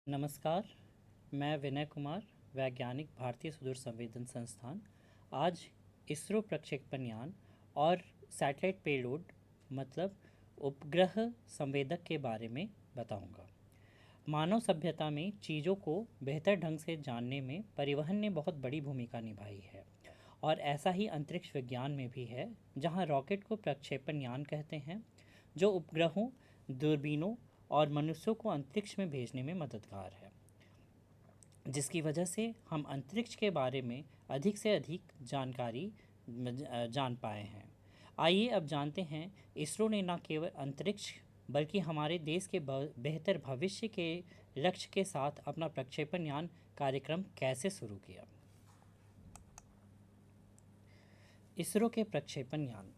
नमस्कार। मैं विनय कुमार, वैज्ञानिक, भारतीय सुदूर संवेदन संस्थान, आज इसरो प्रक्षेपण यान और सैटेलाइट पेलोड मतलब उपग्रह संवेदक के बारे में बताऊंगा। मानव सभ्यता में चीज़ों को बेहतर ढंग से जानने में परिवहन ने बहुत बड़ी भूमिका निभाई है, और ऐसा ही अंतरिक्ष विज्ञान में भी है, जहां रॉकेट को प्रक्षेपण यान कहते हैं, जो उपग्रहों, दूरबीनों और मनुष्यों को अंतरिक्ष में भेजने में मददगार है, जिसकी वजह से हम अंतरिक्ष के बारे में अधिक से अधिक जानकारी जान पाए हैं। आइए अब जानते हैं इसरो ने न केवल अंतरिक्ष बल्कि हमारे देश के बेहतर भविष्य के लक्ष्य के साथ अपना प्रक्षेपण यान कार्यक्रम कैसे शुरू किया। इसरो के प्रक्षेपण यान।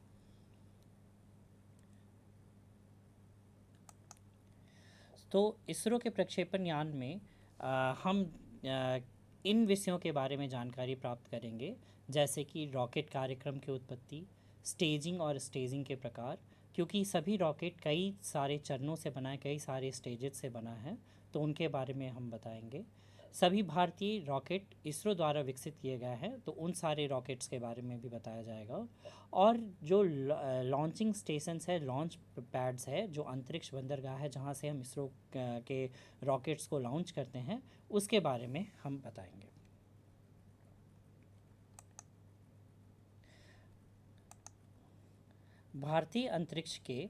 तो इसरो के प्रक्षेपण यान में हम इन विषयों के बारे में जानकारी प्राप्त करेंगे, जैसे कि रॉकेट कार्यक्रम की उत्पत्ति, स्टेजिंग और स्टेजिंग के प्रकार, क्योंकि सभी रॉकेट कई सारे चरणों से बना है, कई सारे स्टेजेस से बना है, तो उनके बारे में हम बताएंगे। सभी भारतीय रॉकेट इसरो द्वारा विकसित किए गए हैं, तो उन सारे रॉकेट्स के बारे में भी बताया जाएगा। और जो लॉन्चिंग स्टेशंस है, लॉन्च पैड्स है, जो अंतरिक्ष बंदरगाह है जहां से हम इसरो के रॉकेट्स को लॉन्च करते हैं, उसके बारे में हम बताएंगे। भारतीय अंतरिक्ष के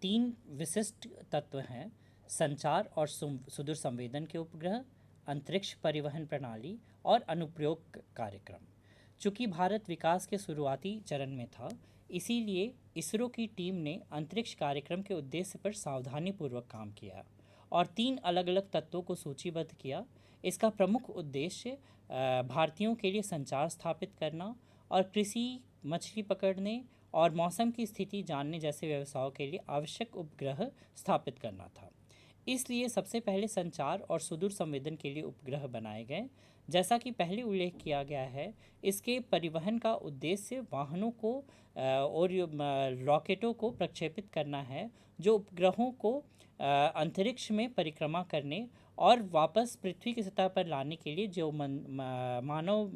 तीन विशिष्ट तत्व हैं: संचार और सुदूर संवेदन के उपग्रह, अंतरिक्ष परिवहन प्रणाली और अनुप्रयोग कार्यक्रम। चूँकि भारत विकास के शुरुआती चरण में था, इसीलिए इसरो की टीम ने अंतरिक्ष कार्यक्रम के उद्देश्य पर सावधानीपूर्वक काम किया और तीन अलग अलग तत्वों को सूचीबद्ध किया। इसका प्रमुख उद्देश्य भारतीयों के लिए संचार स्थापित करना और कृषि, मछली पकड़ने और मौसम की स्थिति जानने जैसे व्यवसायों के लिए आवश्यक उपग्रह स्थापित करना था। इसलिए सबसे पहले संचार और सुदूर संवेदन के लिए उपग्रह बनाए गए। जैसा कि पहले उल्लेख किया गया है, इसके परिवहन का उद्देश्य वाहनों को और रॉकेटों को प्रक्षेपित करना है, जो उपग्रहों को अंतरिक्ष में परिक्रमा करने और वापस पृथ्वी की सतह पर लाने के लिए जो मानव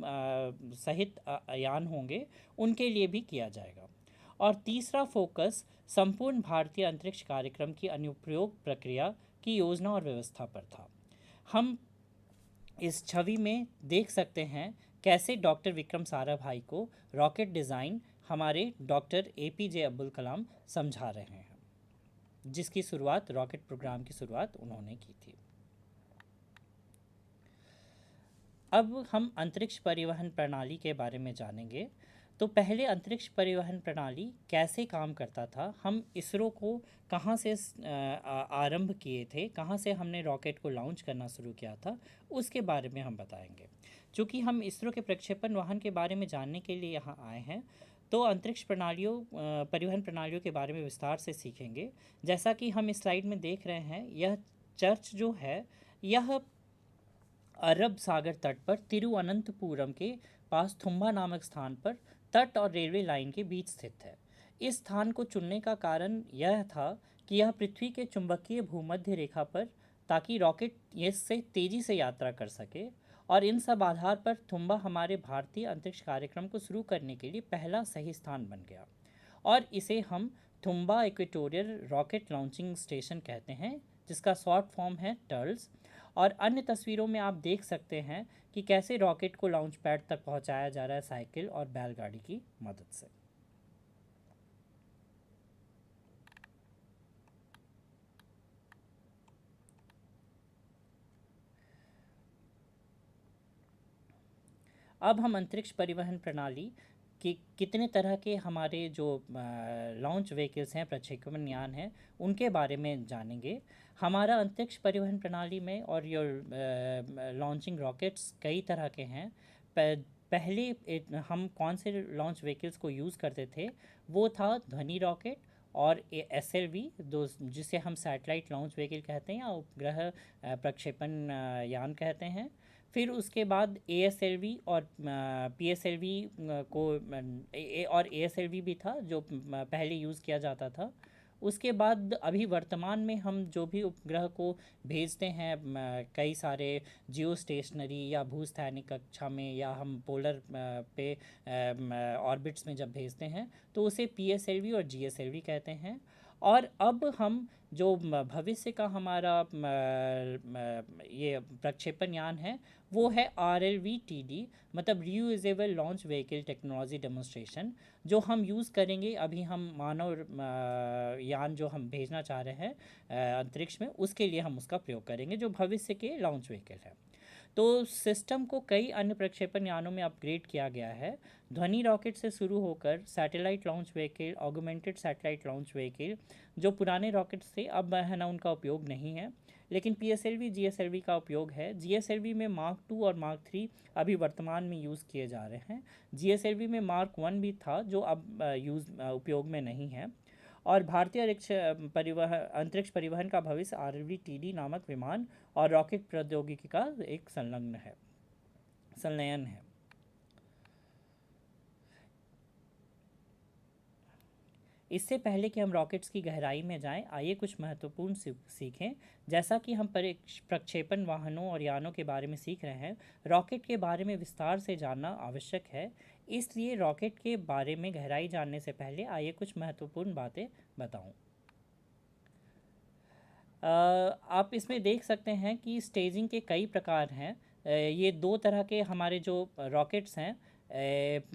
सहित यान होंगे, उनके लिए भी किया जाएगा। और तीसरा फोकस संपूर्ण भारतीय अंतरिक्ष कार्यक्रम की अनुप्रयोग प्रक्रिया की योजना और व्यवस्था पर था। हम इस छवि में देख सकते हैं कैसे डॉक्टर विक्रम साराभाई को रॉकेट डिज़ाइन हमारे डॉक्टर APJ अब्दुल कलाम समझा रहे हैं, जिसकी शुरुआत, रॉकेट प्रोग्राम की शुरुआत उन्होंने की थी। अब हम अंतरिक्ष परिवहन प्रणाली के बारे में जानेंगे। तो पहले अंतरिक्ष परिवहन प्रणाली कैसे काम करता था, हम इसरो को कहाँ से आरंभ किए थे, कहाँ से हमने रॉकेट को लॉन्च करना शुरू किया था, उसके बारे में हम बताएंगे। चूँकि हम इसरो के प्रक्षेपण वाहन के बारे में जानने के लिए यहाँ आए हैं, तो अंतरिक्ष प्रणालियों, परिवहन प्रणालियों के बारे में विस्तार से सीखेंगे। जैसा कि हम इस स्लाइड में देख रहे हैं, यह चर्च जो है, यह अरब सागर तट पर तिरुवनंतपुरम के पास थुम्बा नामक स्थान पर तट और रेलवे लाइन के बीच स्थित है। इस स्थान को चुनने का कारण यह था कि यह पृथ्वी के चुंबकीय भूमध्य रेखा पर, ताकि रॉकेट इससे तेज़ी से यात्रा कर सके, और इन सब आधार पर थुम्बा हमारे भारतीय अंतरिक्ष कार्यक्रम को शुरू करने के लिए पहला सही स्थान बन गया, और इसे हम Thumba equatorial rocket launching station कहते हैं, जिसका शॉर्ट फॉर्म है टर्ल्स। और अन्य तस्वीरों में आप देख सकते हैं कि कैसे रॉकेट को लॉन्च पैड तक पहुंचाया जा रहा है साइकिल और बैलगाड़ी की मदद से। अब हम अंतरिक्ष परिवहन प्रणाली कि कितने तरह के हमारे जो लॉन्च व्हीकल्स हैं, प्रक्षेपण यान हैं, उनके बारे में जानेंगे। हमारा अंतरिक्ष परिवहन प्रणाली में और लॉन्चिंग रॉकेट्स कई तरह के हैं। पहले हम कौन से लॉन्च व्हीकल्स को यूज़ करते थे, वो था ध्वनि रॉकेट और SLV, दो, जिसे हम सैटेलाइट लॉन्च व्हीकल कहते हैं या उपग्रह प्रक्षेपण यान कहते हैं। फिर उसके बाद ASLV और PSLV को और ASLV भी था, जो पहले यूज़ किया जाता था। उसके बाद अभी वर्तमान में हम जो भी उपग्रह को भेजते हैं कई सारे जियो स्टेशनरी या भूस्थैनिक कक्षा में या हम पोलर पे ऑर्बिट्स में जब भेजते हैं तो उसे PSLV और GSLV कहते हैं। और अब हम जो भविष्य का हमारा ये प्रक्षेपण यान है वो है RLV-TD, मतलब reusable launch vehicle technology demonstration, जो हम यूज़ करेंगे। अभी हम मानव यान जो हम भेजना चाह रहे हैं अंतरिक्ष में, उसके लिए हम उसका प्रयोग करेंगे, जो भविष्य के लॉन्च व्हीकल है। तो सिस्टम को कई अन्य प्रक्षेपण यानों में अपग्रेड किया गया है। ध्वनि रॉकेट से शुरू होकर satellite launch vehicle, augmented satellite launch vehicle, जो पुराने रॉकेट से अब है ना उनका उपयोग नहीं है, लेकिन PSLV GSLV का उपयोग है। GSLV में मार्क 2 और मार्क 3 अभी वर्तमान में यूज़ किए जा रहे हैं। GSLV में मार्क 1 भी था जो अब उपयोग में नहीं है। और भारतीय अंतरिक्ष परिवहन का भविष्य RLV-TD नामक विमान और रॉकेट प्रौद्योगिकी का एक संलयन है। इससे पहले कि हम रॉकेट्स की गहराई में जाएं, आइए कुछ महत्वपूर्ण सीखें। जैसा कि हम प्रक्षेपण वाहनों और यानों के बारे में सीख रहे हैं, रॉकेट के बारे में विस्तार से जानना आवश्यक है। इसलिए रॉकेट के बारे में गहराई जानने से पहले आइए कुछ महत्वपूर्ण बातें बताऊं। आप इसमें देख सकते हैं कि स्टेजिंग के कई प्रकार हैं। ये दो तरह के हमारे जो रॉकेट्स हैं,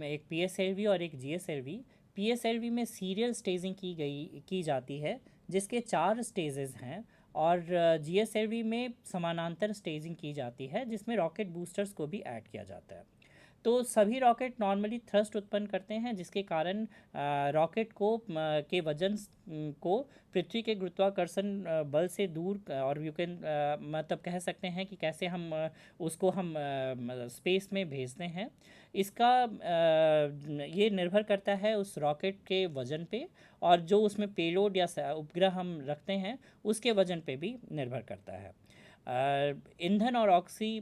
एक PSLV और एक GSLV। PSLV में सीरियल स्टेजिंग की जाती है, जिसके 4 स्टेजेस हैं। और GSLV में समानांतर स्टेजिंग की जाती है, जिसमें रॉकेट बूस्टर्स को भी ऐड किया जाता है। तो सभी रॉकेट नॉर्मली थ्रस्ट उत्पन्न करते हैं, जिसके कारण रॉकेट को के वजन को पृथ्वी के गुरुत्वाकर्षण बल से दूर, और यू कैन मतलब कह सकते हैं कि कैसे हम उसको हम स्पेस में भेजते हैं। इसका ये निर्भर करता है उस रॉकेट के वजन पे, और जो उसमें पेलोड या उपग्रह हम रखते हैं उसके वजन पे भी निर्भर करता है। ईंधन और ऑक्सी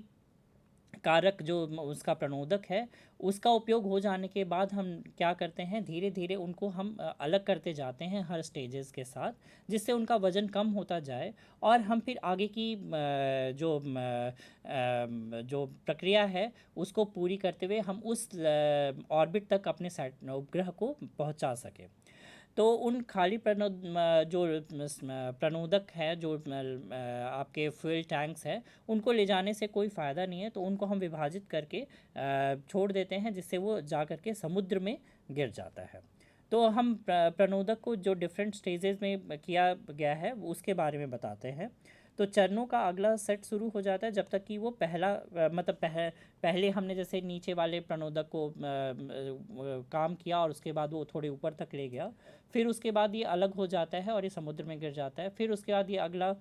कारक जो उसका प्रणोदक है, उसका उपयोग हो जाने के बाद हम क्या करते हैं, धीरे धीरे उनको हम अलग करते जाते हैं हर स्टेजेस के साथ, जिससे उनका वज़न कम होता जाए। और हम फिर आगे की जो प्रक्रिया है उसको पूरी करते हुए हम उस ऑर्बिट तक अपने उपग्रह को पहुंचा सकें। तो उन खाली जो प्रणोदक है, जो आपके फ्यूल टैंक्स हैं, उनको ले जाने से कोई फ़ायदा नहीं है। तो उनको हम विभाजित करके छोड़ देते हैं, जिससे वो जा कर के समुद्र में गिर जाता है। तो हम प्रणोदक को जो डिफरेंट स्टेजेस में किया गया है उसके बारे में बताते हैं। तो चरणों का अगला सेट शुरू हो जाता है जब तक कि वो मतलब पहले हमने जैसे नीचे वाले प्रणोदक को काम किया और उसके बाद वो थोड़े ऊपर तक ले गया, फिर उसके बाद ये अलग हो जाता है और ये समुद्र में गिर जाता है। फिर उसके बाद ये अगला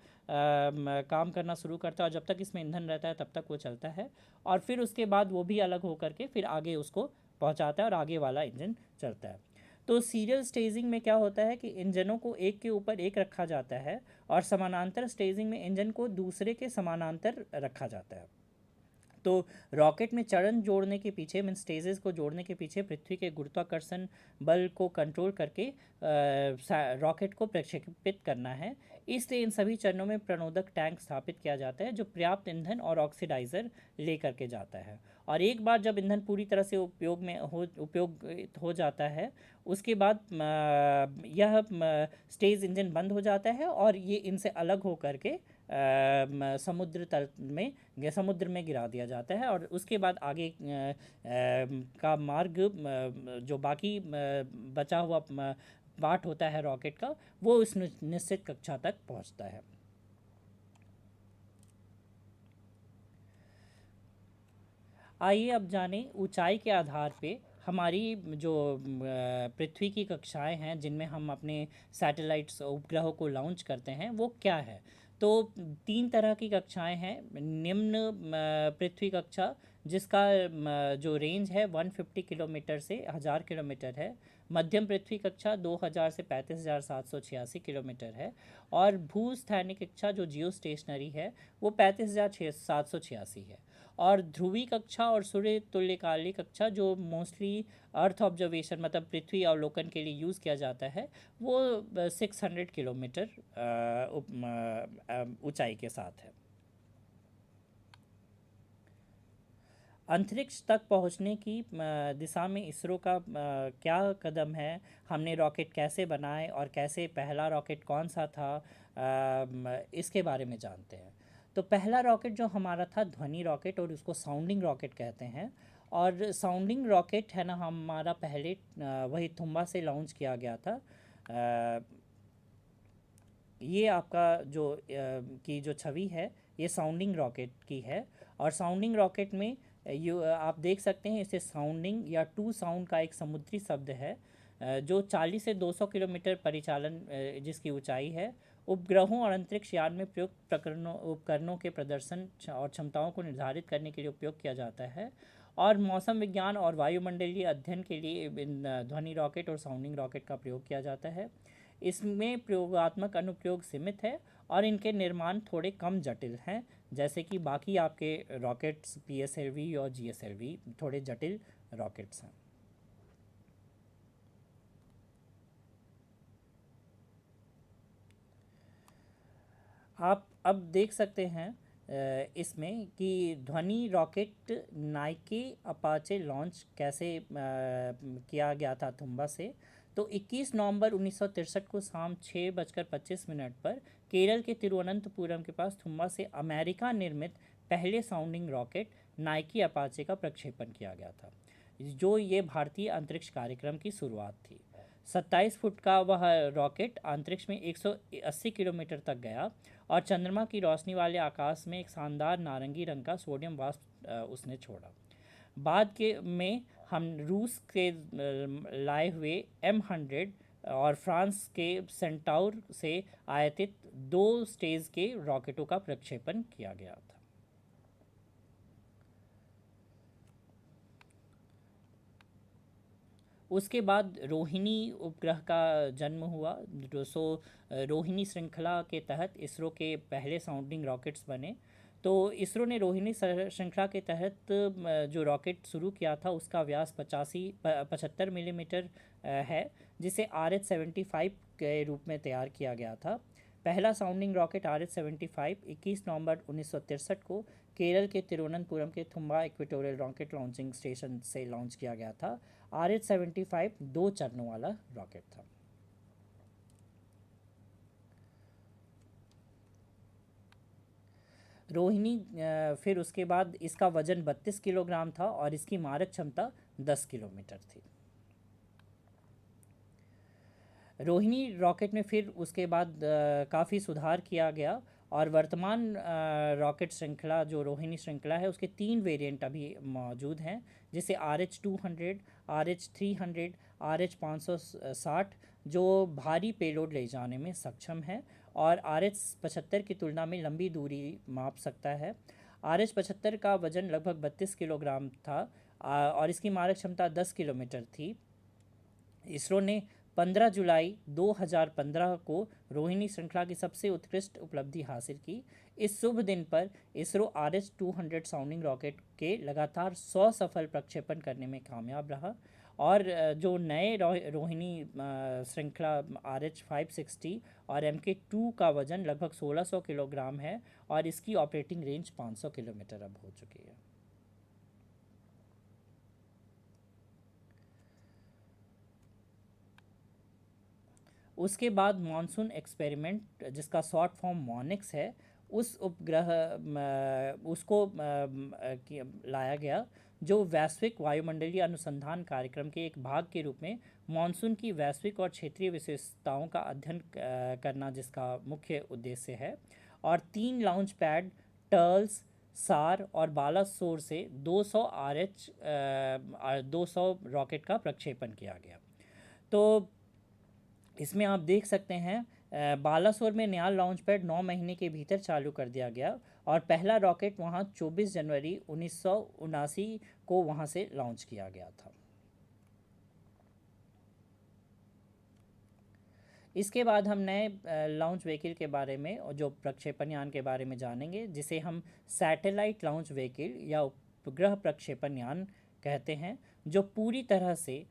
काम करना शुरू करता है, और जब तक इसमें ईंधन रहता है तब तक वो चलता है। और फिर उसके बाद वो भी अलग हो करके फिर आगे उसको पहुंचाता है और आगे वाला इंजन चलता है। तो सीरियल स्टेजिंग में क्या होता है कि इंजनों को एक के ऊपर एक रखा जाता है, और समानांतर स्टेजिंग में इंजन को दूसरे के समानांतर रखा जाता है। तो रॉकेट में चरण जोड़ने के पीछे, मीन स्टेजेस को जोड़ने के पीछे पृथ्वी के गुरुत्वाकर्षण बल को कंट्रोल करके रॉकेट को प्रक्षेपित करना है। इसलिए इन सभी चरणों में प्रणोदक टैंक स्थापित किया जाता है, जो पर्याप्त ईंधन और ऑक्सीडाइज़र ले करके जाता है। और एक बार जब ईंधन पूरी तरह से उपयोग हो जाता है, उसके बाद यह स्टेज इंजन बंद हो जाता है और ये इनसे अलग हो करके समुद्र में गिरा दिया जाता है। और उसके बाद आगे का मार्ग, जो बाकी बचा हुआ पार्ट होता है रॉकेट का, वो उस निश्चित कक्षा तक पहुंचता है। आइए अब जानें ऊंचाई के आधार पे हमारी जो पृथ्वी की कक्षाएं हैं जिनमें हम अपने सैटेलाइट्स उपग्रहों को लॉन्च करते हैं, वो क्या है। तो 3 तरह की कक्षाएं हैं। निम्न पृथ्वी कक्षा, जिसका जो रेंज है 150 किलोमीटर से 1000 किलोमीटर है। मध्यम पृथ्वी कक्षा 2000 से 35,786 किलोमीटर है। और भूस्थैनिक कक्षा जो जियो स्टेशनरी है वो 35,786 है। और ध्रुवी कक्षा और सूर्य तुल्यकालिक कक्षा जो मोस्टली अर्थ ऑब्जर्वेशन मतलब पृथ्वी अवलोकन के लिए यूज़ किया जाता है वो 600 किलोमीटर ऊंचाई के साथ है। अंतरिक्ष तक पहुंचने की दिशा में इसरो का क्या कदम है, हमने रॉकेट कैसे बनाए और कैसे पहला रॉकेट कौन सा था, इसके बारे में जानते हैं। तो पहला रॉकेट जो हमारा था ध्वनि रॉकेट और उसको साउंडिंग रॉकेट कहते हैं। और साउंडिंग रॉकेट है ना हमारा पहले वही तुम्बा से लॉन्च किया गया था। ये आपका जो की जो छवि है ये साउंडिंग रॉकेट की है। और साउंडिंग रॉकेट में आप देख सकते हैं इसे साउंडिंग या टू साउंड का एक समुद्री शब्द है जो 40 से 200 किलोमीटर परिचालन जिसकी ऊंचाई है। उपग्रहों और अंतरिक्ष यान में प्रयुक्त उपकरणों के प्रदर्शन और क्षमताओं को निर्धारित करने के लिए उपयोग किया जाता है। और मौसम विज्ञान और वायुमंडलीय अध्ययन के लिए इन ध्वनि रॉकेट और साउंडिंग रॉकेट का प्रयोग किया जाता है। इसमें प्रयोगात्मक अनुप्रयोग सीमित है और इनके निर्माण थोड़े कम जटिल हैं, जैसे कि बाकी आपके रॉकेट्स PSLV और GSLV थोड़े जटिल रॉकेट्स हैं। आप अब देख सकते हैं इसमें कि ध्वनि रॉकेट नाइके अपाचे लॉन्च कैसे किया गया था तुम्बा से। तो 21 नवंबर 1963 को शाम 6:25 पर केरल के तिरुवनंतपुरम के पास तुम्बा से अमेरिका निर्मित पहले साउंडिंग रॉकेट नाइकी अपाचे का प्रक्षेपण किया गया था, जो ये भारतीय अंतरिक्ष कार्यक्रम की शुरुआत थी। 27 फुट का वह रॉकेट अंतरिक्ष में 180 किलोमीटर तक गया और चंद्रमा की रोशनी वाले आकाश में एक शानदार नारंगी रंग का सोडियम वाष्प उसने छोड़ा। बाद के में हम रूस के लाए हुए M100 और फ्रांस के सेंटाउर से आयातित 2 स्टेज के रॉकेटों का प्रक्षेपण किया गया था। उसके बाद रोहिणी उपग्रह का जन्म हुआ। रोहिणी श्रृंखला के तहत इसरो के पहले साउंडिंग रॉकेट्स बने। तो इसरो ने रोहिणी श्रृंखला के तहत जो रॉकेट शुरू किया था उसका व्यास 75 मिलीमीटर है, जिसे RH-75 के रूप में तैयार किया गया था। पहला साउंडिंग रॉकेट RH-75 21 नवंबर 1963 को केरल के तिरुवनंतपुरम के Thumba equatorial rocket launching station से लॉन्च किया गया था। RH-75 2 चरणों वाला रॉकेट था। रोहिणी फिर उसके बाद इसका वजन 32 किलोग्राम था और इसकी मारक क्षमता 10 किलोमीटर थी। रोहिणी रॉकेट में फिर उसके बाद काफ़ी सुधार किया गया और वर्तमान रॉकेट श्रृंखला जो रोहिणी श्रृंखला है उसके 3 वेरिएंट अभी मौजूद हैं, जैसे RH-200, RH-300, RH-560 जो भारी पेलोड ले जाने में सक्षम है और RH-75 की तुलना में लंबी दूरी माप सकता है। RH-75 का वजन लगभग 32 किलोग्राम था और इसकी मारक क्षमता 10 किलोमीटर थी। इसरो ने 15 जुलाई 2015 को रोहिणी श्रृंखला की सबसे उत्कृष्ट उपलब्धि हासिल की। इस शुभ दिन पर इसरो RH-200 साउंडिंग रॉकेट के लगातार 100 सफल प्रक्षेपण करने में कामयाब रहा और जो नए रोहिणी श्रृंखला RH-560 और MK2 का वजन लगभग 1600 किलोग्राम है और इसकी ऑपरेटिंग रेंज 500 किलोमीटर अब हो चुकी है। उसके बाद मॉनसून एक्सपेरिमेंट जिसका शॉर्ट फॉर्म मॉनिक्स है उस उपग्रह उसको लाया गया, जो वैश्विक वायुमंडलीय अनुसंधान कार्यक्रम के एक भाग के रूप में मॉनसून की वैश्विक और क्षेत्रीय विशेषताओं का अध्ययन करना जिसका मुख्य उद्देश्य है। और 3 लॉन्च पैड टर्ल्स, सार और बालासोर से 200 रॉकेट का प्रक्षेपण किया गया। तो इसमें आप देख सकते हैं बालासोर में नया लॉन्च पैड 9 महीने के भीतर चालू कर दिया गया और पहला रॉकेट वहां 24 जनवरी 1979 को वहां से लॉन्च किया गया था। इसके बाद हम नए लॉन्च व्हीकल के बारे में और जो प्रक्षेपण यान के बारे में जानेंगे, जिसे हम सैटेलाइट लॉन्च व्हीकल या उपग्रह प्रक्षेपण यान कहते हैं, जो पूरी तरह से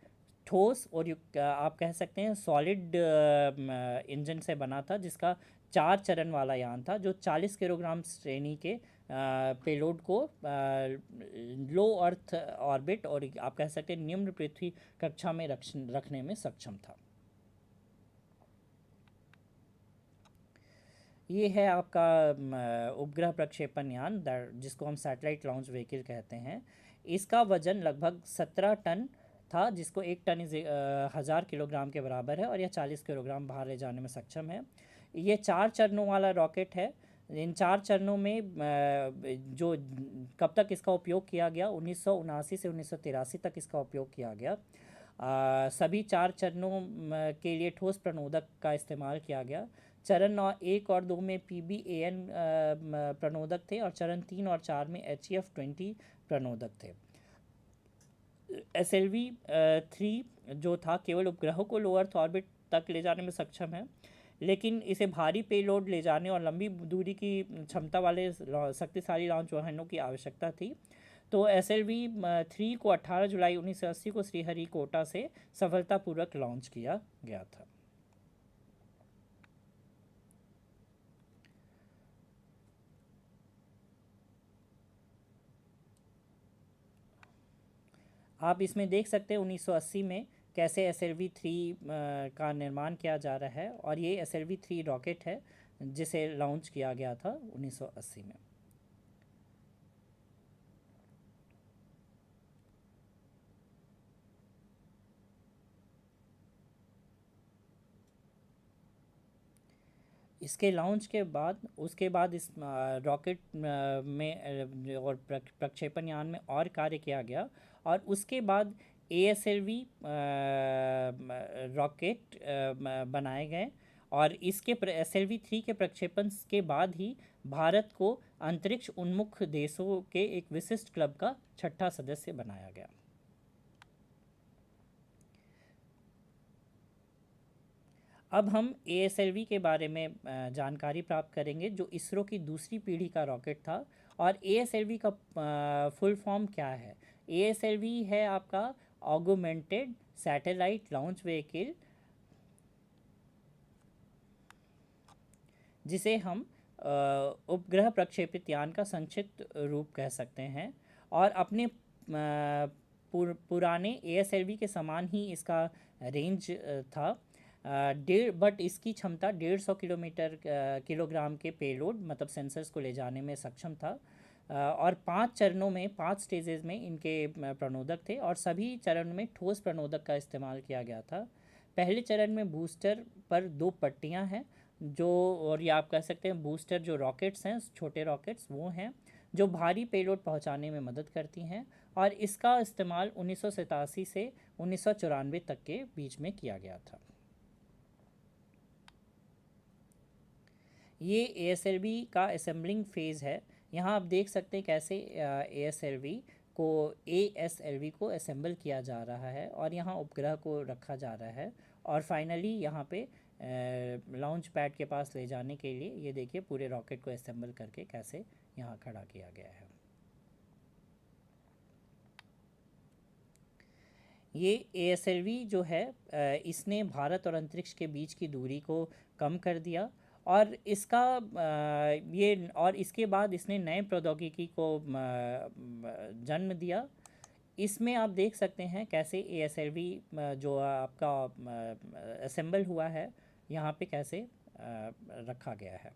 ठोस और आप कह सकते हैं सॉलिड इंजन से बना था, जिसका 4 चरण वाला यान था, जो 40 किलोग्राम श्रेणी के पेलोड को लो अर्थ ऑर्बिट और आप कह सकते हैं निम्न पृथ्वी कक्षा में रखने में सक्षम था। ये है आपका उपग्रह प्रक्षेपण यान, जिसको हम सैटेलाइट लॉन्च व्हीकल कहते हैं। इसका वजन लगभग 17 टन था, जिसको 1 टन 1000 किलोग्राम के बराबर है, और यह 40 किलोग्राम बाहर ले जाने में सक्षम है। ये 4 चरणों वाला रॉकेट है। इन 4 चरणों में जो कब तक इसका उपयोग किया गया, 1979 से 1983 तक इसका उपयोग किया गया। सभी 4 चरणों के लिए ठोस प्रणोदक का इस्तेमाल किया गया। चरण 1 और 2 में PBAN प्रणोदक थे, और चरण 3 और 4 में HEF-20 प्रणोदक थे। SLV 3 जो था, केवल उपग्रहों को लो अर्थ ऑर्बिट तक ले जाने में सक्षम है, लेकिन इसे भारी पेलोड ले जाने और लंबी दूरी की क्षमता वाले शक्तिशाली लॉन्च वाहनों की आवश्यकता थी। तो SLV 3 को 18 जुलाई 1980 को श्रीहरिकोटा से सफलतापूर्वक लॉन्च किया गया था। आप इसमें देख सकते हैं 1980 में कैसे SLV 3 का निर्माण किया जा रहा है, और ये SLV 3 रॉकेट है जिसे लॉन्च किया गया था 1980 में। इसके लॉन्च के बाद उसके बाद इस रॉकेट में और प्रक्षेपण यान में और कार्य किया गया, और उसके बाद ASLV रॉकेट बनाए गए, और इसके SLV 3 के प्रक्षेपण के बाद ही भारत को अंतरिक्ष उन्मुख देशों के एक विशिष्ट क्लब का 6ठा सदस्य बनाया गया। अब हम ASLV के बारे में जानकारी प्राप्त करेंगे, जो इसरो की दूसरी पीढ़ी का रॉकेट था। और ASLV का फुल फॉर्म क्या है? ASLV है आपका ऑगमेंटेड सैटेलाइट लॉन्च व्हीकल, जिसे हम उपग्रह प्रक्षेपित यान का संक्षिप्त रूप कह सकते हैं। और अपने पुराने ASLV के समान ही इसका रेंज था। बट इसकी क्षमता 150 किलोग्राम के पेलोड मतलब सेंसर्स को ले जाने में सक्षम था। और 5 चरणों में 5 स्टेजेस में इनके प्रणोदक थे, और सभी चरण में ठोस प्रणोदक का इस्तेमाल किया गया था। पहले चरण में बूस्टर पर 2 पट्टियां हैं, जो और ये आप कह सकते हैं बूस्टर जो रॉकेट्स हैं, छोटे रॉकेट्स वो हैं जो भारी पेलोड पहुंचाने में मदद करती हैं, और इसका इस्तेमाल 1987 से 1994 तक के बीच में किया गया था। ये ASLV का असेंबलिंग फेज़ है। यहाँ आप देख सकते हैं कैसे ASLV को असेंबल किया जा रहा है, और यहाँ उपग्रह को रखा जा रहा है, और फाइनली यहाँ पे लॉन्च पैड के पास ले जाने के लिए ये देखिए पूरे रॉकेट को असेंबल करके कैसे यहाँ खड़ा किया गया है। ये ASLV जो है इसने भारत और अंतरिक्ष के बीच की दूरी को कम कर दिया, और इसका और इसके बाद इसने नए प्रौद्योगिकी को जन्म दिया। इसमें आप देख सकते हैं कैसे ASLV जो आपका असेंबल हुआ है यहाँ पे कैसे रखा गया है।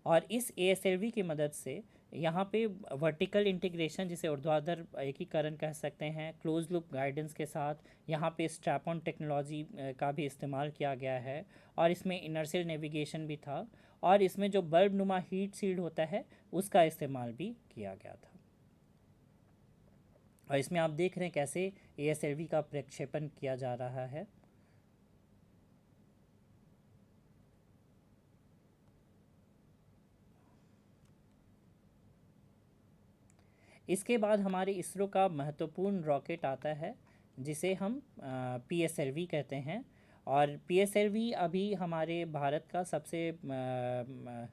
और इस ASLV की मदद से यहाँ पे वर्टिकल इंटीग्रेशन, जिसे ऊर्ध्वाधर एकीकरण कह सकते हैं, क्लोज लूप गाइडेंस के साथ यहाँ पे स्ट्रैप ऑन टेक्नोलॉजी का भी इस्तेमाल किया गया है, और इसमें इनर्शियल नेविगेशन भी था, और इसमें जो बल्ब नुमा हीट शील्ड होता है उसका इस्तेमाल भी किया गया था। और इसमें आप देख रहे हैं कैसे ASLV का प्रक्षेपण किया जा रहा है। इसके बाद हमारे इसरो का महत्वपूर्ण रॉकेट आता है, जिसे हम PSLV कहते हैं, और पीएसएलवी अभी हमारे भारत का सबसे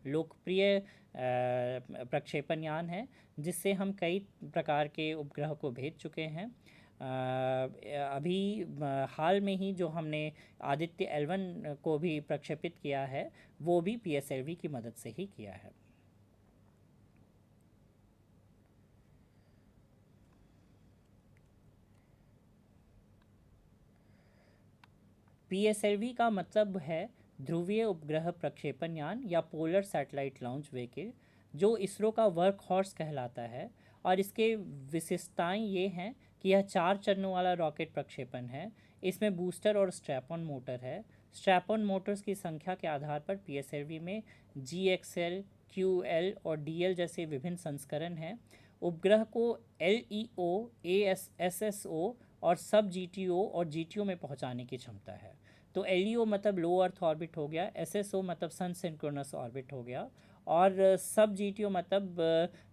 लोकप्रिय प्रक्षेपण यान है, जिससे हम कई प्रकार के उपग्रह को भेज चुके हैं। अभी हाल में ही जो हमने आदित्य L1 को भी प्रक्षेपित किया है, वो भी पीएसएलवी की मदद से ही किया है। पीएसएलवी का मतलब है ध्रुवीय उपग्रह प्रक्षेपण यान या पोलर सैटेलाइट लॉन्च व्हीकल, जो इसरो का वर्क हॉर्स कहलाता है। और इसके विशेषताएं ये हैं कि यह 4 चरणों वाला रॉकेट प्रक्षेपण है। इसमें बूस्टर और स्ट्रैप ऑन मोटर है। स्ट्रैप ऑन मोटर्स की संख्या के आधार पर पीएसएलवी में GXL, QL और DL जैसे विभिन्न संस्करण हैं। उपग्रह को LEO, SSO और सब GTO और GTO में पहुंचाने की क्षमता है। तो LEO मतलब लो अर्थ ऑर्बिट हो गया, SSO मतलब सन सिंक्रोनस ऑर्बिट हो गया, और सब GTO मतलब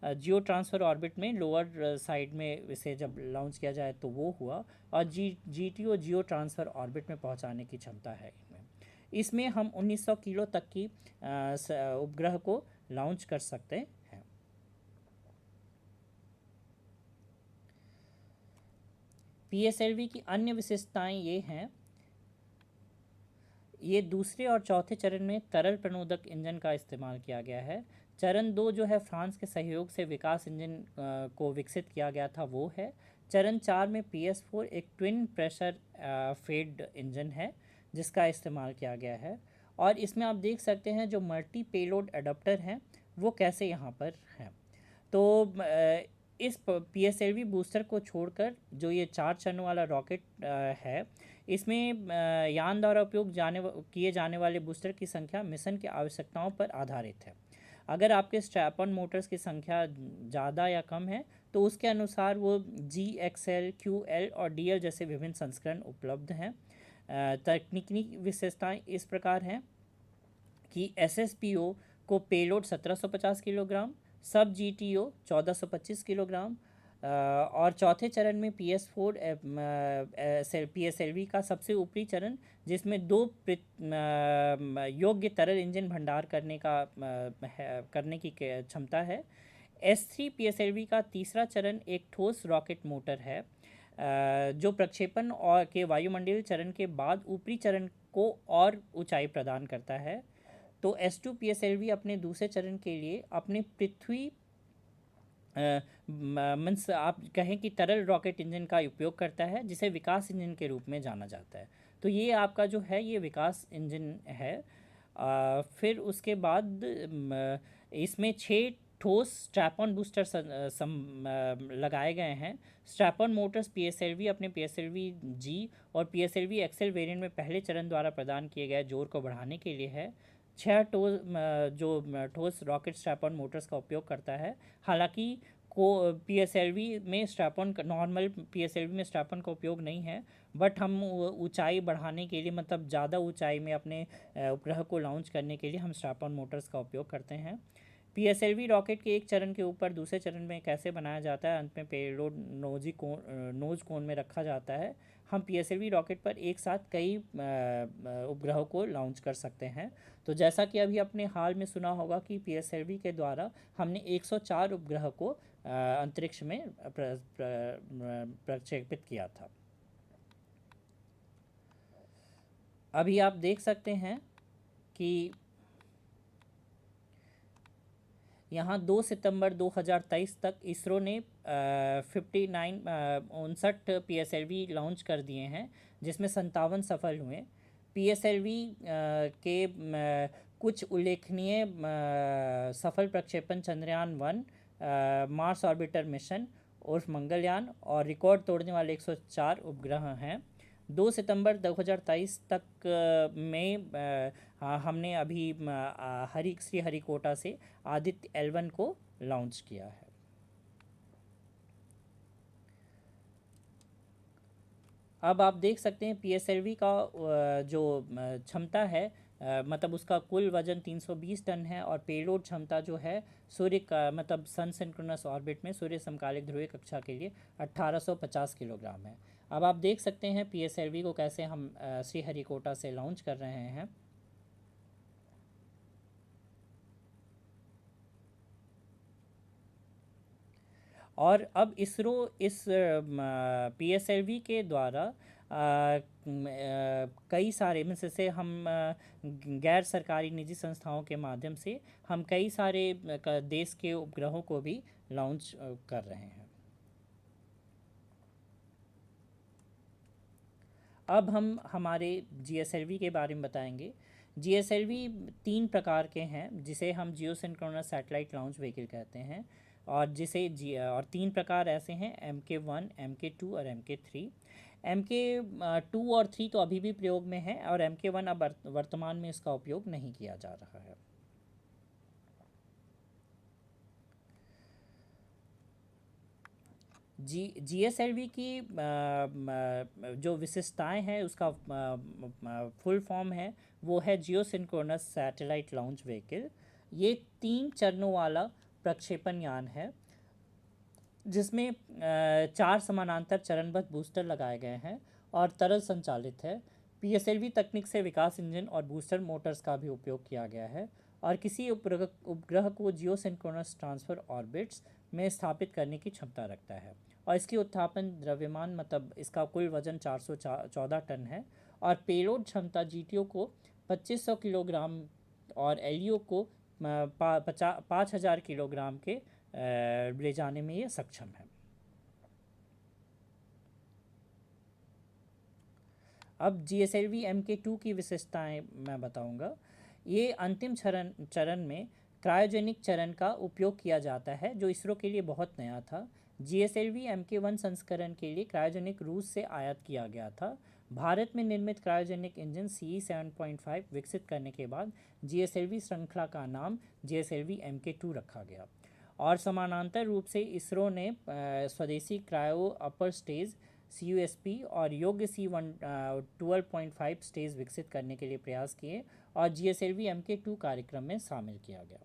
जियो ट्रांसफ़र ऑर्बिट में लोअर साइड में इसे जब लॉन्च किया जाए तो वो हुआ। और GTO जियो ट्रांसफ़र ऑर्बिट में पहुंचाने की क्षमता है इनमें। इसमें हम 1900 किलो तक की उपग्रह को लॉन्च कर सकते हैं। पीएसएलवी की अन्य विशेषताएं ये हैं, ये दूसरे और चौथे चरण में तरल प्रणोदक इंजन का इस्तेमाल किया गया है। चरण 2 जो है फ्रांस के सहयोग से विकास इंजन को विकसित किया गया था, वो है। चरण 4 में PS4 एक ट्विन प्रेशर फेड इंजन है जिसका इस्तेमाल किया गया है। और इसमें आप देख सकते हैं जो मल्टी पेलोड एडाप्टर हैं वो कैसे यहाँ पर हैं। तो इस पीएसएलवी बूस्टर को छोड़कर जो ये 4 चरणों वाला रॉकेट है, इसमें यान द्वारा उपयोग किए जाने वाले बूस्टर की संख्या मिशन की आवश्यकताओं पर आधारित है। अगर आपके स्ट्रैप ऑन मोटर्स की संख्या ज़्यादा या कम है तो उसके अनुसार वो GXL, QL और DL जैसे विभिन्न संस्करण उपलब्ध हैं। तकनीकी विशेषताएं इस प्रकार हैं कि SSPO को पेलोड 1750 किलोग्राम, सब GTO 1425 किलोग्राम, और चौथे चरण में PS4 पीएसएलवी का सबसे ऊपरी चरण जिसमें 2 योग्य तरल इंजन भंडार करने की क्षमता है। S3 पीएसएलवी का तीसरा चरण एक ठोस रॉकेट मोटर है जो प्रक्षेपण और के वायुमंडलीय चरण के बाद ऊपरी चरण को और ऊंचाई प्रदान करता है। तो S2 पीएसएलवी अपने दूसरे चरण के लिए अपने पृथ्वी मीन्स आप कहें कि तरल रॉकेट इंजन का उपयोग करता है, जिसे विकास इंजन के रूप में जाना जाता है। तो ये आपका जो है ये विकास इंजन है। फिर उसके बाद इसमें 6 ठोस स्ट्रैप ऑन बूस्टर लगाए गए हैं। स्ट्रैप ऑन मोटर्स पीएसएलवी अपने पीएसएलवी G और पीएसएलवी XL वेरिएंट में पहले चरण द्वारा प्रदान किए गए जोर को बढ़ाने के लिए है। 6 ठोस रॉकेट स्ट्रैप ऑन मोटर्स का उपयोग करता है। हालांकि को पीएसएलवी में स्ट्रैप ऑन नॉर्मल पीएसएलवी में स्ट्रैप ऑन का उपयोग नहीं है, बट हम ऊंचाई बढ़ाने के लिए मतलब ज़्यादा ऊंचाई में अपने उपग्रह को लॉन्च करने के लिए हम स्ट्रैप ऑन मोटर्स का उपयोग करते हैं। पीएसएलवी रॉकेट के एक चरण के ऊपर दूसरे चरण में कैसे बनाया जाता है, अंत में पेलोड नोज कोन में रखा जाता है। हम पीएसएलवी रॉकेट पर एक साथ कई उपग्रहों को लॉन्च कर सकते हैं। तो जैसा कि अभी अपने हाल में सुना होगा कि पीएसएलवी के द्वारा हमने 104 उपग्रह को अंतरिक्ष में प्रक्षेपित किया था। अभी आप देख सकते हैं कि यहाँ 2 सितंबर 2023 तक इसरो ने 59 पीएसएलवी लॉन्च कर दिए हैं, जिसमें 57 सफल हुए। पीएसएलवी के कुछ उल्लेखनीय सफल प्रक्षेपण चंद्रयान 1, मार्स ऑर्बिटर मिशन उर्फ मंगलयान और रिकॉर्ड तोड़ने वाले 104 उपग्रह हैं। 2 सितंबर 2023 तक में हमने अभी श्रीहरिकोटा से आदित्य L1 को लॉन्च किया है। अब आप देख सकते हैं पीएसएलवी का जो क्षमता है, मतलब उसका कुल वजन 320 टन है और पेलोड क्षमता जो है सूर्य का मतलब सन सिंक्रोनस ऑर्बिट में सूर्य समकालिक ध्रुवीय कक्षा के लिए 1850 किलोग्राम है। अब आप देख सकते हैं PSLV को कैसे हम श्रीहरिकोटा से लॉन्च कर रहे हैं। और अब इसरो इस PSLV के द्वारा कई सारे में से हम गैर सरकारी निजी संस्थाओं के माध्यम से हम कई सारे देश के उपग्रहों को भी लॉन्च कर रहे हैं। अब हम हमारे GSLV के बारे में बताएंगे। GSLV 3 प्रकार के हैं, जिसे हम जियो सिंक्रोनस सैटेलाइट लॉन्च व्हीकल कहते हैं। और और 3 प्रकार ऐसे हैं, MK1, MK2 और MK3। MK2 और 3 तो अभी भी प्रयोग में है, और MK1 अब वर्तमान में इसका उपयोग नहीं किया जा रहा है। GSLV की जो विशेषताएं हैं, उसका फुल फॉर्म है, वो है जियो सिंक्रोनस सैटेलाइट लॉन्च व्हीकल। ये 3 चरणों वाला प्रक्षेपण यान है, जिसमें 4 समानांतर चरणबद्ध बूस्टर लगाए गए हैं और तरल संचालित है। PSLV तकनीक से विकास इंजन और बूस्टर मोटर्स का भी उपयोग किया गया है, और किसी उपग्रह को जियो सिंक्रोनस ट्रांसफर ऑर्बिट्स में स्थापित करने की क्षमता रखता है। और इसकी उत्थापन द्रव्यमान, मतलब इसका कुल वजन 414 टन है, और पेलोड क्षमता GTO को 2500 किलोग्राम और LEO को 5000 किलोग्राम के ले जाने में ये सक्षम है। अब GSLV MK2 की विशेषताएं मैं बताऊंगा। ये अंतिम चरण में क्रायोजेनिक चरण का उपयोग किया जाता है, जो इसरो के लिए बहुत नया था। GSLV MK1 संस्करण के लिए क्रायोजेनिक रूस से आयात किया गया था। भारत में निर्मित क्रायोजेनिक इंजन CE 7.5 विकसित करने के बाद GSLV श्रृंखला का नाम GSLV MK2 रखा गया। और समानांतर रूप से इसरो ने स्वदेशी क्रायो अपर स्टेज CUSP और योग्य C1 12.5 स्टेज विकसित करने के लिए प्रयास किए, और GSLV MK2 कार्यक्रम में शामिल किया गया।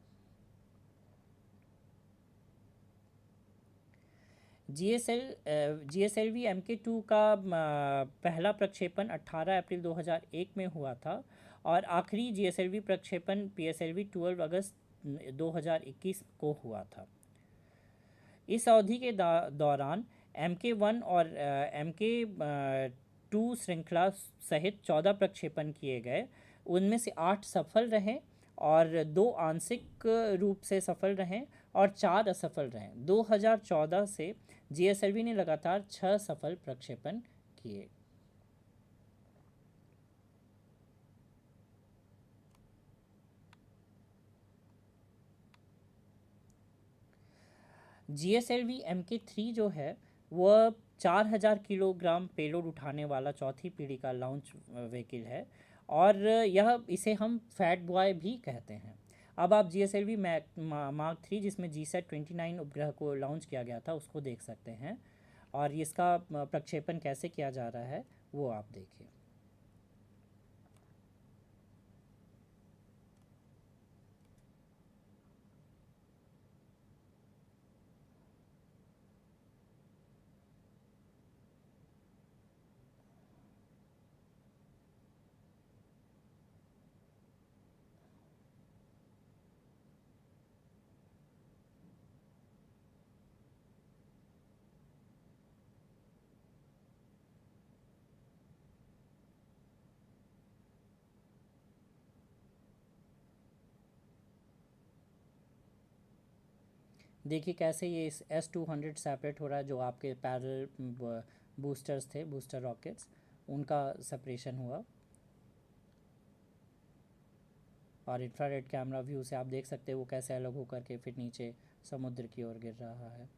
GSLV MK2 का पहला प्रक्षेपण 18 अप्रैल 2001 में हुआ था, और आखिरी GSLV प्रक्षेपण PSLV 12 अगस्त 2021 को हुआ था। इस अवधि के दौरान MK1 और MK2 श्रृंखला सहित 14 प्रक्षेपण किए गए। उनमें से 8 सफल रहे, और 2 आंशिक रूप से सफल रहे, और 4 असफल रहे। 2014 से GSLV ने लगातार 6 सफल प्रक्षेपण किए। GSLV MK3 जो है वह 4000 किलोग्राम पेलोड उठाने वाला चौथी पीढ़ी का लॉन्च व्हीकल है, और इसे हम फैट बॉय भी कहते हैं। अब आप GSLV मार्क 3, जिसमें GSAT-29 उपग्रह को लॉन्च किया गया था, उसको देख सकते हैं, और इसका प्रक्षेपण कैसे किया जा रहा है वो आप देखिए। देखिए कैसे ये इस S200 सेपरेट हो रहा है, जो आपके पैरेलल बूस्टर्स थे, बूस्टर रॉकेट्स, उनका सेपरेशन हुआ। और इंफ्रारेड कैमरा व्यू से आप देख सकते हैं वो कैसे अलग होकर के फिर नीचे समुद्र की ओर गिर रहा है।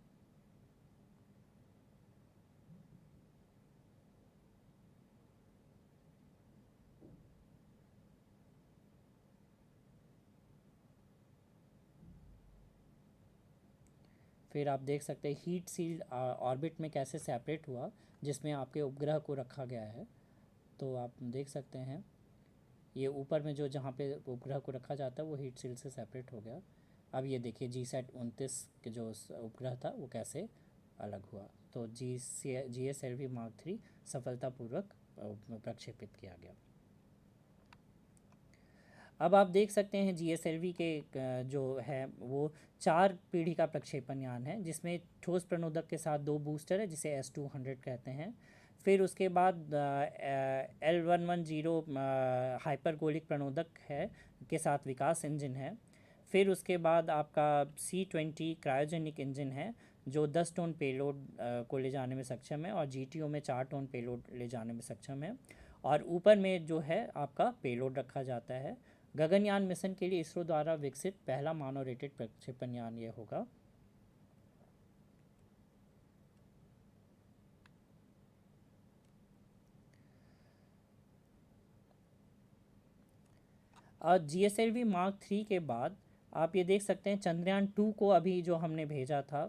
फिर आप देख सकते हैं हीट सील्ड ऑर्बिट में कैसे सेपरेट हुआ, जिसमें आपके उपग्रह को रखा गया है। तो आप देख सकते हैं ये ऊपर में जो जहाँ पे उपग्रह को रखा जाता है वो हीट सील्ड से सेपरेट हो गया। अब ये देखिए GSAT-29 के जो उपग्रह था वो कैसे अलग हुआ। तो GSLV मार्क 3 सफलतापूर्वक प्रक्षेपित किया गया। अब आप देख सकते हैं GSLV के जो है वो 4 पीढ़ी का प्रक्षेपण यान है, जिसमें ठोस प्रणोदक के साथ 2 बूस्टर है जिसे S-200 कहते हैं। फिर उसके बाद L-110 हाइपरगोलिक प्रणोदक है के साथ विकास इंजन है। फिर उसके बाद आपका C-20 क्रायोजेनिक इंजन है जो 10 टन पेलोड को ले जाने में सक्षम है, और GTO में 4 टन पेलोड ले जाने में सक्षम है। और ऊपर में जो है आपका पेलोड रखा जाता है। गगनयान मिशन के लिए इसरो द्वारा विकसित पहला मानव रेटेड प्रक्षेपण यान ये होगा। और GSLV मार्क 3 के बाद आप ये देख सकते हैं चंद्रयान 2 को अभी जो हमने भेजा था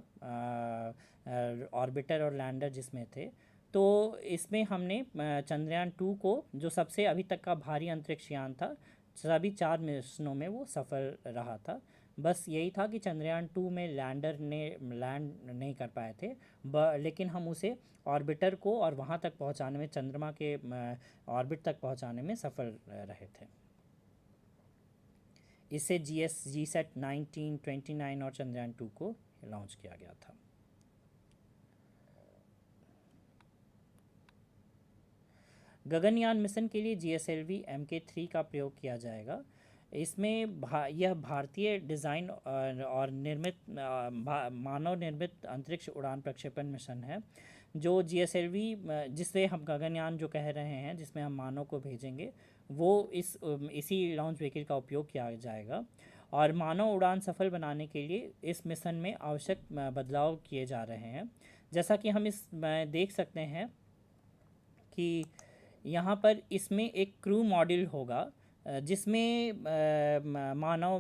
ऑर्बिटर और लैंडर जिसमें थे, तो इसमें हमने चंद्रयान 2 को, जो सबसे अभी तक का भारी अंतरिक्ष यान था, सभी 4 मिशनों में वो सफल रहा था। बस यही था कि चंद्रयान 2 में लैंडर ने लैंड नहीं कर पाए थे, लेकिन हम उसे ऑर्बिटर को और वहाँ तक पहुँचाने में, चंद्रमा के ऑर्बिट तक पहुँचाने में सफल रहे थे। इससे GSAT 19, 29 और चंद्रयान 2 को लॉन्च किया गया था। गगनयान मिशन के लिए GSLV Mk3 का प्रयोग किया जाएगा। इसमें यह भारतीय डिज़ाइन और निर्मित मानव निर्मित अंतरिक्ष उड़ान प्रक्षेपण मिशन है, जो GSLV जिससे हम गगनयान जो कह रहे हैं, जिसमें हम मानव को भेजेंगे, वो इसी लॉन्च व्हीकल का उपयोग किया जाएगा। और मानव उड़ान सफल बनाने के लिए इस मिशन में आवश्यक बदलाव किए जा रहे हैं। जैसा कि हम देख सकते हैं कि यहाँ पर इसमें एक क्रू मॉड्यूल होगा जिसमें मानव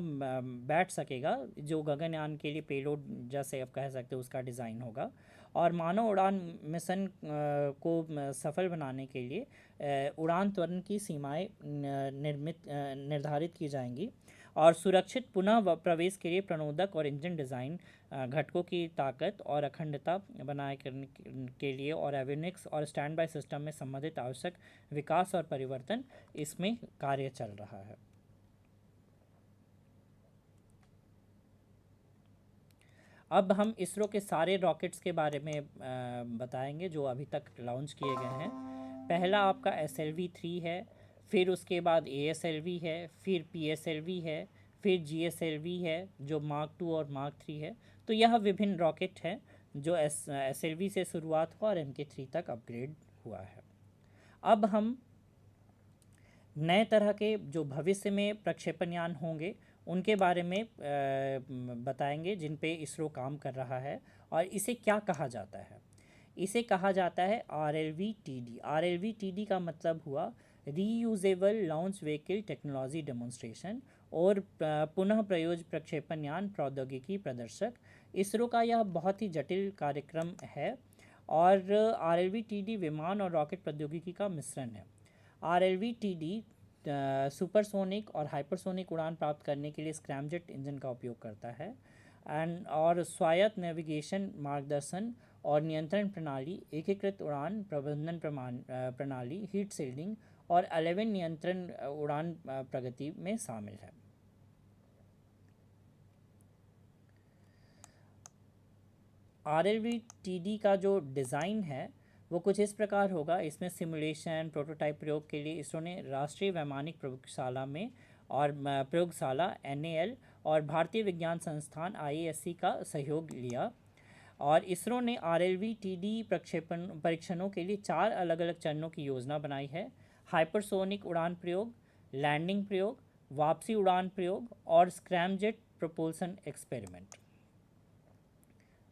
बैठ सकेगा, जो गगनयान के लिए पेलोड जैसे आप कह सकते हो उसका डिज़ाइन होगा। और मानव उड़ान मिशन को सफल बनाने के लिए उड़ान त्वरण की सीमाएं निर्धारित की जाएंगी, और सुरक्षित पुनः प्रवेश के लिए प्रणोदक और इंजन डिज़ाइन घटकों की ताकत और अखंडता बनाए करने के लिए और एवियोनिक्स और स्टैंड बाय सिस्टम में संबंधित आवश्यक विकास और परिवर्तन इसमें कार्य चल रहा है। अब हम इसरो के सारे रॉकेट्स के बारे में बताएंगे जो अभी तक लॉन्च किए गए हैं। पहला आपका SLV-3 है, फिर उसके बाद ASLV है, फिर PSLV है, फिर GSLV है जो मार्क 2 और मार्क 3 है। तो यह विभिन्न रॉकेट हैं जो SLV से शुरुआत हुआ और Mk3 तक अपग्रेड हुआ है। अब हम नए तरह के जो भविष्य में प्रक्षेपण यान होंगे उनके बारे में बताएंगे, जिन पे इसरो काम कर रहा है। और इसे क्या कहा जाता है? इसे कहा जाता है RLV-TD। RLV-TD का मतलब हुआ reusable launch vehicle technology demonstration और पुनः प्रयोज्य प्रक्षेपण यान प्रौद्योगिकी प्रदर्शक। इसरो का यह बहुत ही जटिल कार्यक्रम है और RLV-TD विमान और रॉकेट प्रौद्योगिकी का मिश्रण है। RLV-TD सुपरसोनिक और हाइपरसोनिक उड़ान प्राप्त करने के लिए स्क्रैमजेट इंजन का उपयोग करता है और स्वायत्त नेविगेशन, मार्गदर्शन और नियंत्रण प्रणाली, एकीकृत उड़ान प्रबंधन प्रणाली, हीट शील्डिंग और 11 नियंत्रण उड़ान प्रगति में शामिल है। RLV-TD का जो डिज़ाइन है वो कुछ इस प्रकार होगा। इसमें सिमुलेशन प्रोटोटाइप प्रयोग के लिए इसरो ने राष्ट्रीय वैमानिक प्रयोगशाला में और प्रयोगशाला NAL और भारतीय विज्ञान संस्थान IASC का सहयोग लिया। और इसरो ने RLV-TD प्रक्षेपण परीक्षणों के लिए 4 अलग अलग चरणों की योजना बनाई है: हाइपरसोनिक उड़ान प्रयोग, लैंडिंग प्रयोग, वापसी उड़ान प्रयोग और स्क्रैमजेट प्रोपल्शन एक्सपेरिमेंट।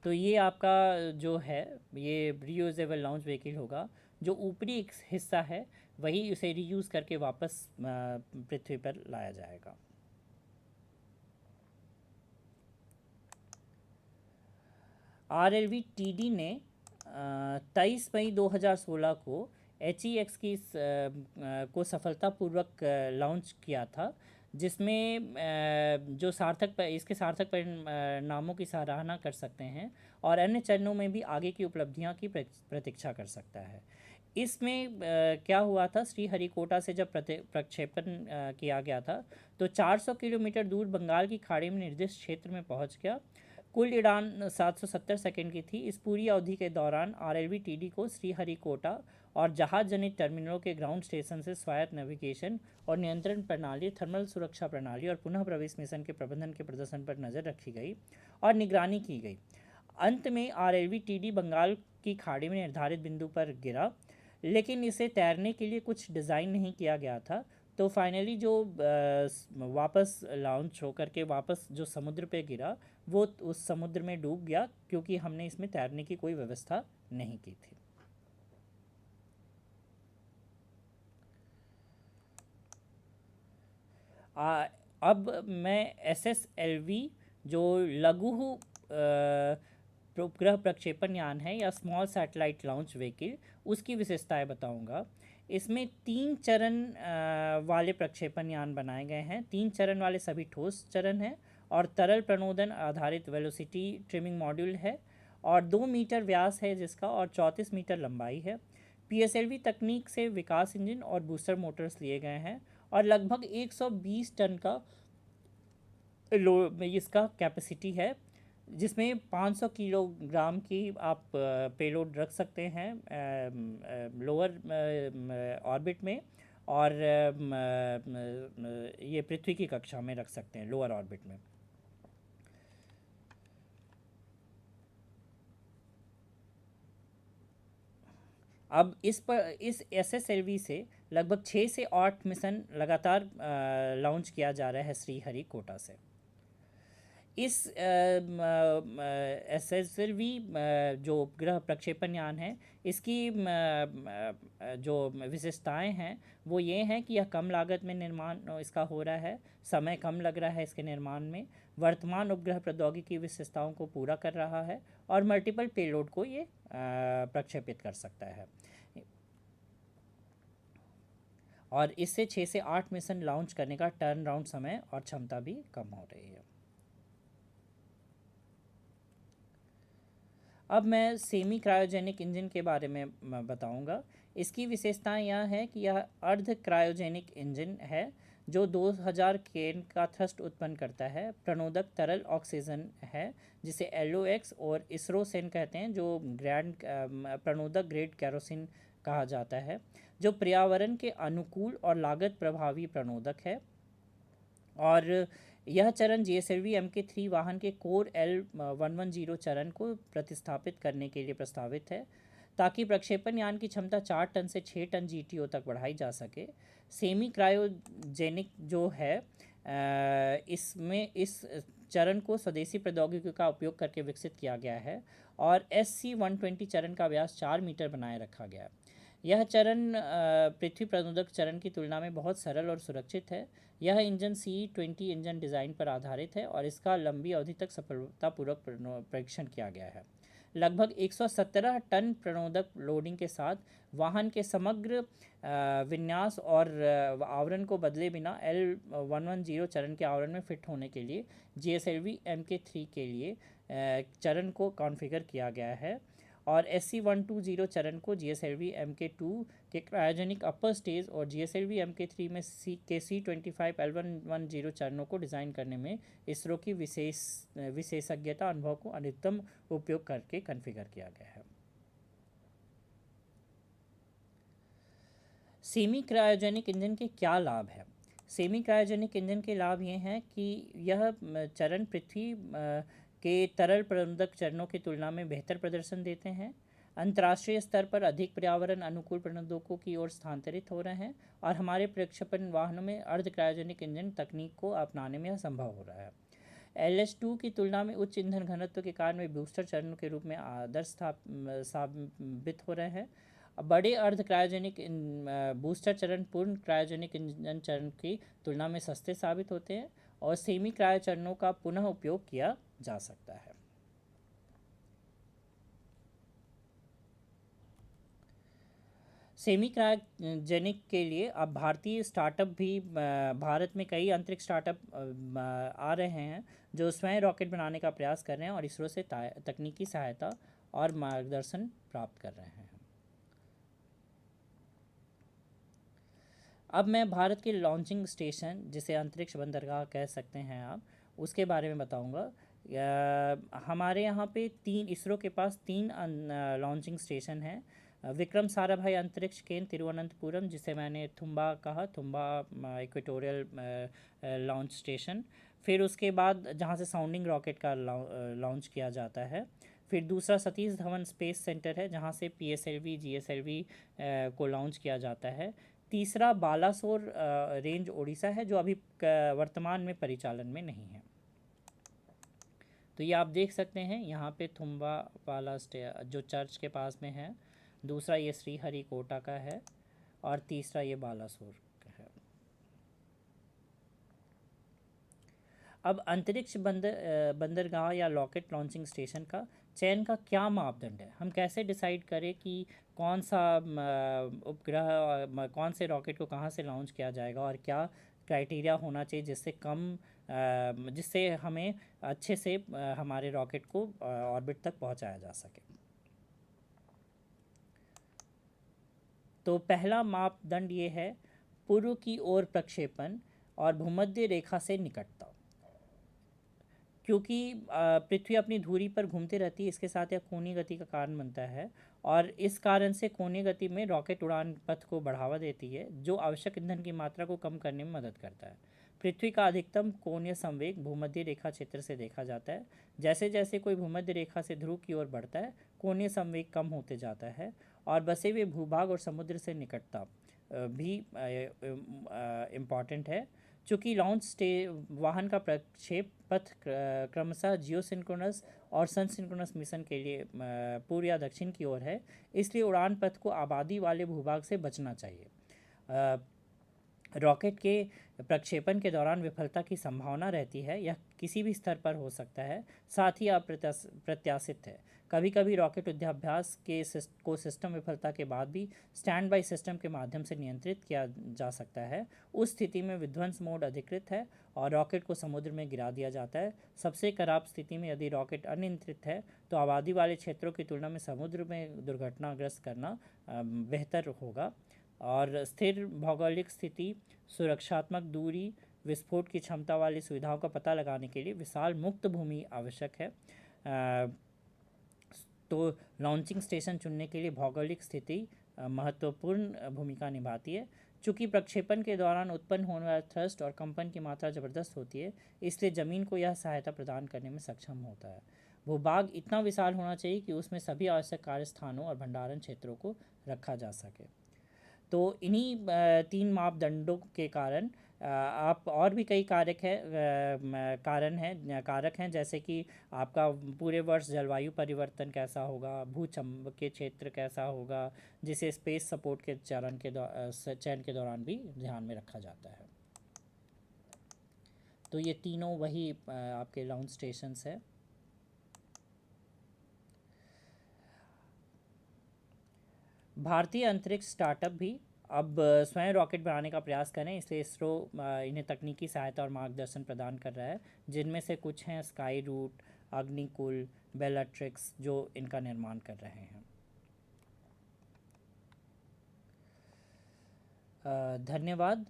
तो ये आपका जो है ये रीयूजेबल लॉन्च व्हीकल होगा। जो ऊपरी हिस्सा है वही उसे रीयूज़ करके वापस पृथ्वी पर लाया जाएगा। RLV-TD ने 23 मई 2016 को HEX की को सफलतापूर्वक लॉन्च किया था, जिसमें जो इसके सार्थक परिणामों की सराहना कर सकते हैं और अन्य चरणों में भी आगे की उपलब्धियां की प्रतीक्षा कर सकता है। इसमें क्या हुआ था, श्रीहरिकोटा से जब प्रक्षेपण किया गया था तो 400 किलोमीटर दूर बंगाल की खाड़ी में निर्दिष्ट क्षेत्र में पहुंच गया। कुल उड़ान 770 सेकंड की थी। इस पूरी अवधि के दौरान RLV-TD को श्रीहरिकोटा और जहाज जनित टर्मिनलों के ग्राउंड स्टेशन से स्वायत्त नेविगेशन और नियंत्रण प्रणाली, थर्मल सुरक्षा प्रणाली और पुनः प्रवेश मिशन के प्रबंधन के प्रदर्शन पर नज़र रखी गई और निगरानी की गई। अंत में RLV-TD बंगाल की खाड़ी में निर्धारित बिंदु पर गिरा, लेकिन इसे तैरने के लिए कुछ डिज़ाइन नहीं किया गया था। तो फाइनली जो वापस लॉन्च होकर के वापस जो समुद्र पे गिरा वो उस समुद्र में डूब गया, क्योंकि हमने इसमें तैरने की कोई व्यवस्था नहीं की थी। अब मैं SSLV जो लघु उपग्रह प्रक्षेपण यान है या स्मॉल सैटेलाइट लॉन्च व्हीकल, उसकी विशेषताएं बताऊंगा। इसमें 3 चरण वाले प्रक्षेपण यान बनाए गए हैं। 3 चरण वाले सभी ठोस चरण हैं और तरल प्रणोदन आधारित वेलोसिटी ट्रिमिंग मॉड्यूल है और 2 मीटर व्यास है जिसका और 34 मीटर लंबाई है। PSLV तकनीक से विकास इंजन और बूस्टर मोटर्स लिए गए हैं और लगभग 120 टन का इसका कैपेसिटी है, जिसमें 500 किलोग्राम की आप पेलोड रख सकते हैं लोअर ऑर्बिट में, और ये पृथ्वी की कक्षा में रख सकते हैं लोअर ऑर्बिट में। अब इस SSLV से लगभग 6 से 8 मिशन लगातार लॉन्च किया जा रहा है श्रीहरिकोटा से। इस SSLV जो उपग्रह प्रक्षेपण यान है, इसकी जो विशेषताएं हैं वो ये हैं कि यह कम लागत में निर्माण इसका हो रहा है, समय कम लग रहा है इसके निर्माण में, वर्तमान उपग्रह प्रौद्योगिकी की विशेषताओं को पूरा कर रहा है और मल्टीपल पेलोड को ये प्रक्षेपित कर सकता है। और इससे 6 से 8 मिशन लॉन्च करने का टर्न राउंड समय और क्षमता भी कम हो रही है। अब मैं सेमी क्रायोजेनिक इंजन के बारे में बताऊंगा। इसकी विशेषताएं यह है कि यह अर्ध क्रायोजेनिक इंजन है जो 2000 केन का थ्रस्ट उत्पन्न करता है। प्रणोदक तरल ऑक्सीजन है जिसे LOX और इसरोसेन कहते हैं, जो प्रणोदक ग्रेड कैरोसिन कहा जाता है, जो पर्यावरण के अनुकूल और लागत प्रभावी प्रणोदक है। और यह चरण GSLV Mk3 वाहन के कोर L110 चरण को प्रतिस्थापित करने के लिए प्रस्तावित है, ताकि प्रक्षेपण यान की क्षमता 4 टन से 6 टन GTO तक बढ़ाई जा सके। सेमी क्रायोजेनिक जो है इसमें इस चरण को स्वदेशी प्रौद्योगिकी का उपयोग करके विकसित किया गया है और SC-120 चरण का व्यास 4 मीटर बनाए रखा गया। यह चरण पृथ्वी प्रणोदक चरण की तुलना में बहुत सरल और सुरक्षित है। यह इंजन CE-20 इंजन डिज़ाइन पर आधारित है और इसका लंबी अवधि तक सफलतापूर्वक परीक्षण किया गया है। लगभग 117 टन प्रणोदक लोडिंग के साथ वाहन के समग्र विन्यास और आवरण को बदले बिना L110 चरण के आवरण में फिट होने के लिए GSLV Mk3 के लिए चरण को कॉन्फ़िगर किया गया है और SC-120 चरण को GSLV Mk2 के क्रायोजेनिक अपर स्टेज और GSLV Mk3 में C-25 L110 चरणों को डिज़ाइन करने में इसरो की विशेषज्ञता अनुभव को अधिकतम उपयोग करके कॉन्फ़िगर किया गया है। सेमी क्रायोजेनिक इंजन के क्या लाभ हैं? सेमी क्रायोजेनिक इंजन के लाभ ये हैं कि यह चरण पृथ्वी के तरल प्रणोदक चरणों की तुलना में बेहतर प्रदर्शन देते हैं, अंतर्राष्ट्रीय स्तर पर अधिक पर्यावरण अनुकूल प्रणोदकों की ओर स्थानांतरित हो रहे हैं और हमारे प्रक्षेपण वाहनों में अर्ध क्रायोजेनिक इंजन तकनीक को अपनाने में यह संभव हो रहा है। LH2 की तुलना में उच्च ईंधन घनत्व के कारण वे बूस्टर चरणों के रूप में आदर्श साबित हो रहे हैं। बड़े अर्ध क्रायोजेनिक बूस्टर चरण पूर्ण क्रायोजेनिक इंजन चरण की तुलना में सस्ते साबित होते हैं और सेमी क्रायो चरणों का पुनः उपयोग किया जा सकता है। सेमी क्रायोजेनिक के लिए अब भारतीय स्टार्टअप भी भारत में कई अंतरिक्ष स्टार्टअप आ रहे हैं जो स्वयं रॉकेट बनाने का प्रयास कर रहे हैं और इसरो से तकनीकी सहायता और मार्गदर्शन प्राप्त कर रहे हैं। अब मैं भारत के लॉन्चिंग स्टेशन, जिसे अंतरिक्ष बंदरगाह कह सकते हैं आप, उसके बारे में बताऊंगा। हमारे यहाँ पे इसरो के पास तीन लॉन्चिंग स्टेशन हैं। विक्रम साराभाई अंतरिक्ष केंद्र तिरुवनंतपुरम, जिसे मैंने थुम्बा कहा, थुम्बा इक्वेटोरियल लॉन्च स्टेशन। फिर उसके बाद जहाँ से साउंडिंग रॉकेट का लॉन्च किया जाता है। फिर दूसरा सतीश धवन स्पेस सेंटर है, जहाँ से PSLV GSLV को लॉन्च किया जाता है। तीसरा बालासोर रेंज उड़ीसा है, जो अभी वर्तमान में परिचालन में नहीं है। तो ये आप देख सकते हैं यहाँ पे थुम्बा वाला जो चर्च के पास में है, दूसरा ये श्रीहरिकोटा का है और तीसरा ये बालासोर का है। अब अंतरिक्ष बंदरगाह या रॉकेट लॉन्चिंग स्टेशन का चयन का क्या मापदंड है? हम कैसे डिसाइड करें कि कौन सा उपग्रह, कौन से रॉकेट को कहाँ से लॉन्च किया जाएगा और क्या क्राइटेरिया होना चाहिए जिससे हमें अच्छे से हमारे रॉकेट को ऑर्बिट तक पहुंचाया जा सके। तो पहला मापदंड ये है पूर्व की ओर प्रक्षेपण और भूमध्य रेखा से निकटता। क्योंकि पृथ्वी अपनी धुरी पर घूमती रहती है, इसके साथ यह कोणीय गति का कारण बनता है और इस कारण से कोणीय गति में रॉकेट उड़ान पथ को बढ़ावा देती है, जो आवश्यक ईंधन की मात्रा को कम करने में मदद करता है। पृथ्वी का अधिकतम कोणीय संवेग भूमध्य रेखा क्षेत्र से देखा जाता है। जैसे जैसे कोई भूमध्य रेखा से ध्रुव की ओर बढ़ता है, कोणीय संवेग कम होते जाता है और बसे हुए भूभाग और समुद्र से निकटता भी इम्पॉर्टेंट है। चूँकि लॉन्च वाहन का प्रक्षेप पथ क्रमशः जियोसिंक्रोनस और सन सिंक्रोनस मिशन के लिए पूर्व या दक्षिण की ओर है, इसलिए उड़ान पथ को आबादी वाले भूभाग से बचना चाहिए। रॉकेट के प्रक्षेपण के दौरान विफलता की संभावना रहती है, यह किसी भी स्तर पर हो सकता है, साथ ही अप्रत्याशित है। कभी कभी रॉकेट युद्धाभ्यास को सिस्टम विफलता के बाद भी स्टैंड बाई सिस्टम के माध्यम से नियंत्रित किया जा सकता है। उस स्थिति में विध्वंस मोड अधिकृत है और रॉकेट को समुद्र में गिरा दिया जाता है। सबसे खराब स्थिति में यदि रॉकेट अनियंत्रित है तो आबादी वाले क्षेत्रों की तुलना में समुद्र में दुर्घटनाग्रस्त करना बेहतर होगा। और स्थिर भौगोलिक स्थिति, सुरक्षात्मक दूरी, विस्फोट की क्षमता वाली सुविधाओं का पता लगाने के लिए विशाल मुक्त भूमि आवश्यक है। तो लॉन्चिंग स्टेशन चुनने के लिए भौगोलिक स्थिति महत्वपूर्ण भूमिका निभाती है। चूँकि प्रक्षेपण के दौरान उत्पन्न होने वाला थ्रस्ट और कंपन की मात्रा ज़बरदस्त होती है, इसलिए ज़मीन को यह सहायता प्रदान करने में सक्षम होता है। भूभाग इतना विशाल होना चाहिए कि उसमें सभी आवश्यक कार्य स्थानों और भंडारण क्षेत्रों को रखा जा सके। तो इन्हीं तीन मापदंडों के कारण आप और भी कई कारक हैं, जैसे कि आपका पूरे वर्ष जलवायु परिवर्तन कैसा होगा, भूचुंबकीय क्षेत्र कैसा होगा, जिसे स्पेस सपोर्ट के चयन के दौरान भी ध्यान में रखा जाता है। तो ये तीनों वही आपके लॉन्च स्टेशंस है। भारतीय अंतरिक्ष स्टार्टअप भी अब स्वयं रॉकेट बनाने का प्रयास करें, इसलिए इसरो इन्हें तकनीकी सहायता और मार्गदर्शन प्रदान कर रहा है, जिनमें से कुछ हैं स्काई रूट, अग्निकुल, बेलाट्रिक्स, जो इनका निर्माण कर रहे हैं। धन्यवाद।